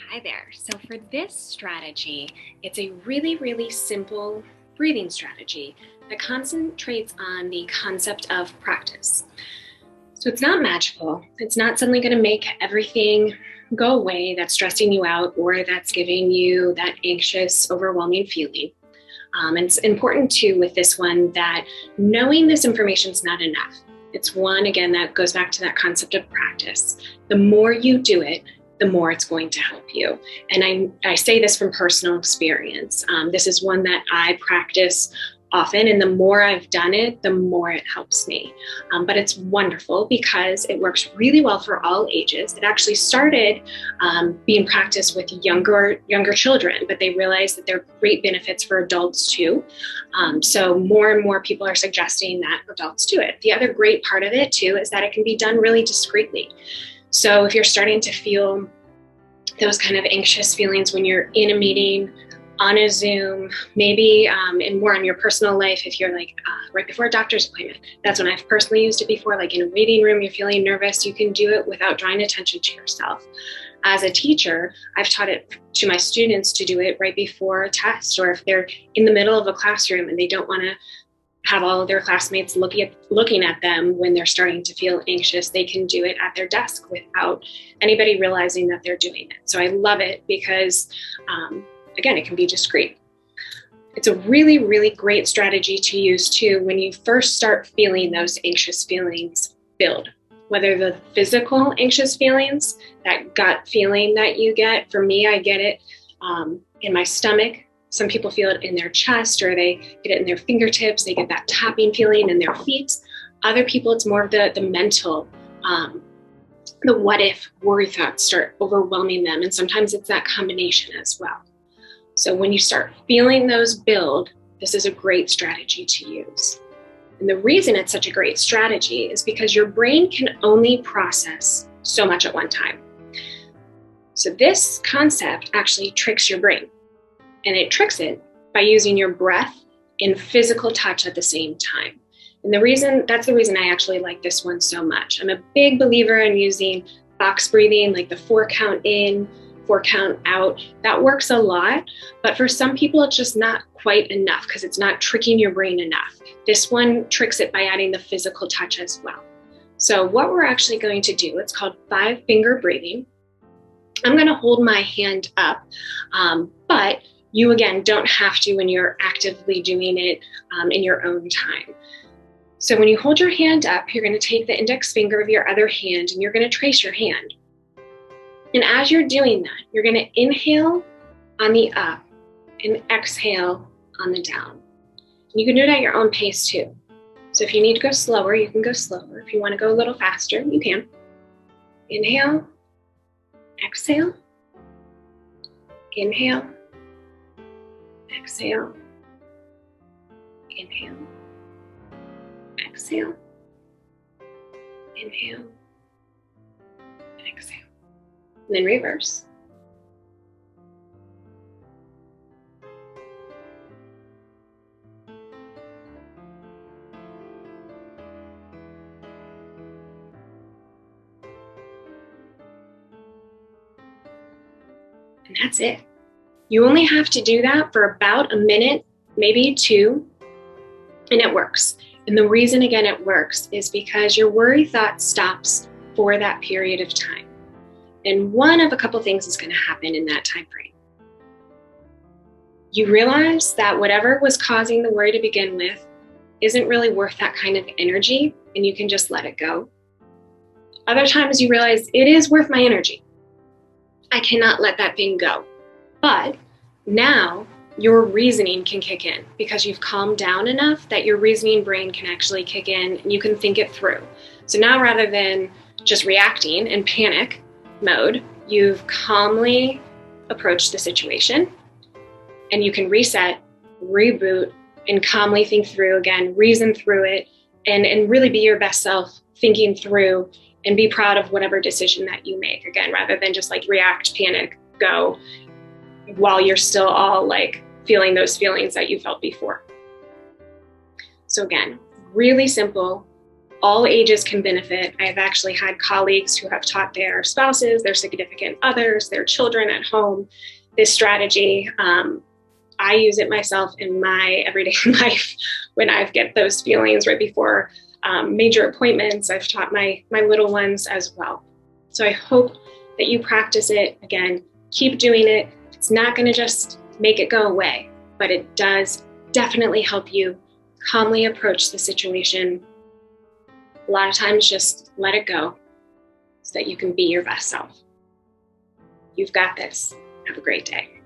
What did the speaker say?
Hi there. So for this strategy, it's a really simple breathing strategy that concentrates on the concept of practice. So it's not magical. It's not suddenly going to make everything go away that's stressing you out or that's giving you that anxious, overwhelming feeling. And it's important too with this one that knowing this information is not enough. It's one, again, that goes back to that concept of practice. The more you do it, the more it's going to help you. And I say this from personal experience. This is one that I practice often, and the more I've done it, the more it helps me. But it's wonderful because it works really well for all ages. It actually started being practiced with younger children, but they realized that there are great benefits for adults too. So more and more people are suggesting that adults do it. The other great part of it too is that it can be done really discreetly. So if you're starting to feel those kind of anxious feelings when you're in a meeting, on a Zoom, maybe and more on your personal life, if you're like right before a doctor's appointment, that's when I've personally used it before, like in a waiting room, you're feeling nervous, you can do it without drawing attention to yourself. As a teacher, I've taught it to my students to do it right before a test, or if they're in the middle of a classroom and they don't want to have all of their classmates looking at them when they're starting to feel anxious, they can do it at their desk without anybody realizing that they're doing it. So I love it because, again, it can be discreet. It's a really great strategy to use too when you first start feeling those anxious feelings build. Whether the physical anxious feelings, that gut feeling that you get. For me, I get it in my stomach. Some people feel it in their chest, or they get it in their fingertips. They get that tapping feeling in their feet. Other people, it's more of the mental, the what if worry thoughts start overwhelming them. And sometimes it's that combination as well. So when you start feeling those build, this is a great strategy to use. And the reason it's such a great strategy is because your brain can only process so much at one time. So this concept actually tricks your brain. And it tricks it by using your breath and physical touch at the same time. And that's the reason I actually like this one so much. I'm a big believer in using box breathing, like the 4 count in, 4 count out. That works a lot, but for some people, it's just not quite enough because it's not tricking your brain enough. This one tricks it by adding the physical touch as well. So what we're actually going to do, it's called 5-finger breathing. I'm going to hold my hand up, but you, again, don't have to when you're actively doing it in your own time. So when you hold your hand up, you're going to take the index finger of your other hand and you're going to trace your hand. And as you're doing that, you're going to inhale on the up and exhale on the down. And you can do it at your own pace too. So if you need to go slower, you can go slower. If you want to go a little faster, you can. Inhale, exhale, inhale, exhale, inhale, exhale, inhale, exhale. And then reverse. And that's it. You only have to do that for about a minute, maybe 2, and it works. And the reason, again, it works is because your worry thought stops for that period of time. And one of a couple things is going to happen in that time frame. You realize that whatever was causing the worry to begin with isn't really worth that kind of energy, and you can just let it go. Other times you realize it is worth my energy. I cannot let that thing go. But now your reasoning can kick in because you've calmed down enough that your reasoning brain can actually kick in and you can think it through. So now rather than just reacting in panic mode, you've calmly approached the situation and you can reset, reboot, and calmly think through again, reason through it, and really be your best self thinking through and be proud of whatever decision that you make again, rather than just like react, panic, go, while you're still all like feeling those feelings that you felt before. So again, really simple, All ages can benefit. I've actually had colleagues who have taught their spouses, their significant others, their children at home this strategy. I use it myself in my everyday life when I get those feelings right before major appointments. I've taught my little ones as well. So I hope that you practice it. Again, keep doing it. It's not going to just make it go away, but it does definitely help you calmly approach the situation. A lot of times, just let it go so that you can be your best self. You've got this. Have a great day.